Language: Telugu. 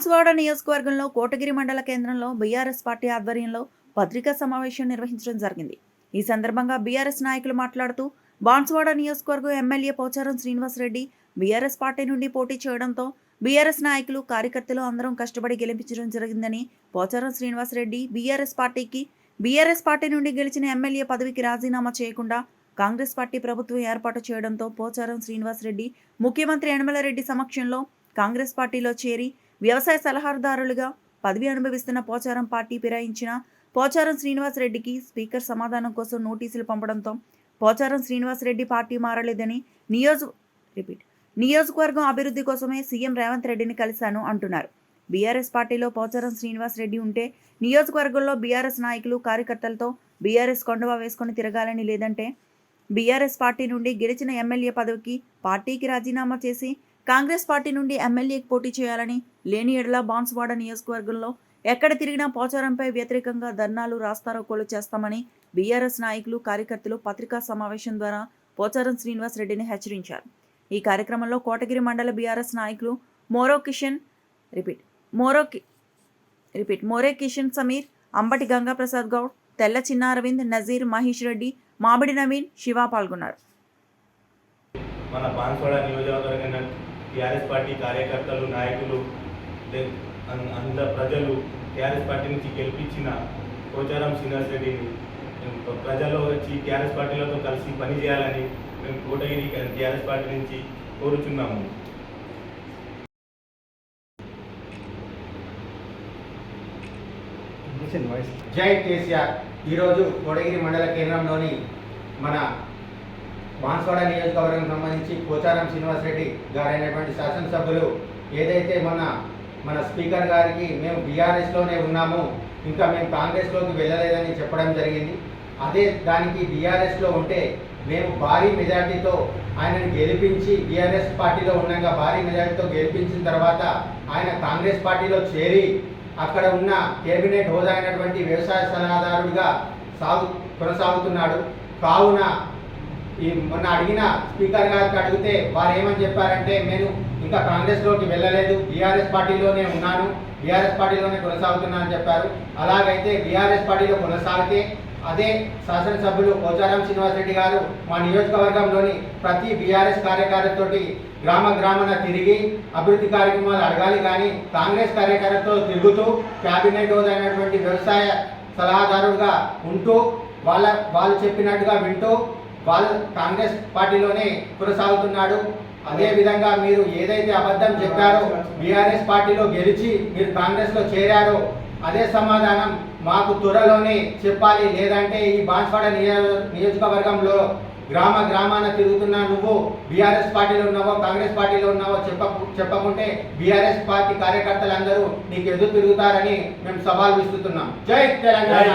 బాన్సువాడ నియోజకవర్గంలో కోటగిరి మండల కేంద్రంలో బీఆర్ఎస్ పార్టీ ఆధ్వర్యంలో పత్రికా సమావేశం నిర్వహించడం జరిగింది. ఈ సందర్భంగా బీఆర్ఎస్ నాయకులు మాట్లాడుతూ బాన్సువాడ నియోజకవర్గం MLA Pocharam Srinivasa Reddy BRS party నుండి పోటీ చేయడంతో బీఆర్ఎస్ నాయకులు కార్యకర్తలు అందరం కష్టపడి గెలిపించడం జరిగిందని, పోచారం శ్రీనివాసరెడ్డి బీఆర్ఎస్ పార్టీ నుండి గెలిచిన ఎమ్మెల్యే పదవికి రాజీనామా చేయకుండా కాంగ్రెస్ పార్టీ ప్రభుత్వం ఏర్పాటు చేయడంతో పోచారం శ్రీనివాసరెడ్డి ముఖ్యమంత్రి యనమల రెడ్డి సమక్షంలో కాంగ్రెస్ పార్టీలో చేరి వ్యవసాయ సలహాదారులుగా పదవి అనుభవిస్తున్న పోచారం పార్టీ ఫిరాయించిన పోచారం శ్రీనివాసరెడ్డికి స్పీకర్ సమాధానం కోసం నోటీసులు పంపడంతో పోచారం శ్రీనివాసరెడ్డి పార్టీ మారలేదని, నియోజకవర్గం అభివృద్ధి కోసమే సీఎం రేవంత్ రెడ్డిని కలిశాను అంటున్నారు. బీఆర్ఎస్ పార్టీలో పోచారం శ్రీనివాసరెడ్డి ఉంటే నియోజకవర్గంలో బీఆర్ఎస్ నాయకులు కార్యకర్తలతో బీఆర్ఎస్ కొండవా వేసుకొని తిరగాలని, లేదంటే బీఆర్ఎస్ పార్టీ నుండి గెలిచిన ఎమ్మెల్యే పదవికి పార్టీకి రాజీనామా చేసి కాంగ్రెస్ పార్టీ నుండి ఎమ్మెల్యేకి పోటీ చేయాలని, లేని ఎడల బాన్సువాడ నియోజకవర్గంలో ఎక్కడ తిరిగినా పోచారంపై వ్యతిరేకంగా ధర్నాలు రాస్తారోకోలు చేస్తామని బీఆర్ఎస్ నాయకులు కార్యకర్తలు పత్రికా సమావేశం ద్వారా పోచారం శ్రీనివాసరెడ్డిని హెచ్చరించారు. ఈ కార్యక్రమంలో కోటగిరి మండల బీఆర్ఎస్ నాయకులు మోరే కిషన్ సమీర్, అంబటి గంగాప్రసాద్ గౌడ్, తెల్ల చిన్న అరవింద్, నజీర్, మహేష్ రెడ్డి, మామిడి నవీన్, శివ పాల్గొన్నారు. మన బాన్సువాడ నియోజకవర్గం టీఆర్ఎస్ పార్టీ కార్యకర్తలు, నాయకులు, అంత ప్రజలు టీఆర్ఎస్ పార్టీ నుంచి గెలిపించిన పోచారం శ్రీనివాసరెడ్డిని ప్రజల్లో వచ్చి టీఆర్ఎస్ పార్టీలతో కలిసి పనిచేయాలని మేము కోటగిరి టీఆర్ఎస్ పార్టీ నుంచి కోరుచున్నాము. జై కేసీఆర్. ఈరోజు కోటగిరి మండల కేంద్రంలోని మన బాన్సువాడ నియోజకవర్గం సంబంధించి పోచారం శ్రీనివాసరెడ్డి గారైనటువంటి శాసనసభ్యులు ఏదైతే మన స్పీకర్ గారికి మేము బీఆర్ఎస్లోనే ఉన్నాము, ఇంకా మేము కాంగ్రెస్లోకి వెళ్ళలేదని చెప్పడం జరిగింది. అదే దానికి బీఆర్ఎస్లో ఉంటే మేము భారీ మెజార్టీతో ఆయనను గెలిపించి బీఆర్ఎస్ పార్టీలో ఉండగా భారీ మెజార్టీతో గెలిపించిన తర్వాత ఆయన కాంగ్రెస్ పార్టీలో చేరి అక్కడ ఉన్న కేబినెట్ హోదా అయినటువంటి వ్యవసాయ సలహాదారుడిగా కొనసాగుతున్నాడు. కావున మొన్న అడిగిన స్పీకర్ గారికి అడిగితే వారు ఏమని చెప్పారంటే, నేను ఇంకా కాంగ్రెస్లోకి వెళ్ళలేదు, బీఆర్ఎస్ పార్టీలోనే ఉన్నాను, బీఆర్ఎస్ పార్టీలోనే కొనసాగుతున్నా అని చెప్పారు. అలాగైతే బీఆర్ఎస్ పార్టీలో కొనసాగితే అదే శాసనసభ్యులు పోచారం శ్రీనివాసరెడ్డి గారు మా నియోజకవర్గంలోని ప్రతి బీఆర్ఎస్ కార్యకర్తతోటి గ్రామాన తిరిగి అభివృద్ధి కార్యక్రమాలు అడగాలి, కానీ కాంగ్రెస్ కార్యకర్తతో తిరుగుతూ క్యాబినెట్ హోదా అయినటువంటి వ్యవసాయ సలహాదారుడుగా ఉంటూ వాళ్ళు చెప్పినట్టుగా వింటూ వాళ్ళు కాంగ్రెస్ పార్టీలోనే కొనసాగుతున్నాడు. అదేవిధంగా మీరు ఏదైతే అబద్ధం చెప్పారో, బీఆర్ఎస్ పార్టీలో గెలిచి మీరు కాంగ్రెస్లో చేరారో అదే సమాధానం మాకు త్వరలోనే చెప్పాలి. లేదంటే ఈ బాన్సువాడ నియోజకవర్గంలో గ్రామాన తిరుగుతున్నా నువ్వు బీఆర్ఎస్ పార్టీలో ఉన్నావో కాంగ్రెస్ పార్టీలో ఉన్నావో చెప్పకుంటే బీఆర్ఎస్ పార్టీ కార్యకర్తలందరూ నీకు ఎదురు తిరుగుతారని మేము సవాల్ విసురుతున్నాం. జై తెలంగాణ.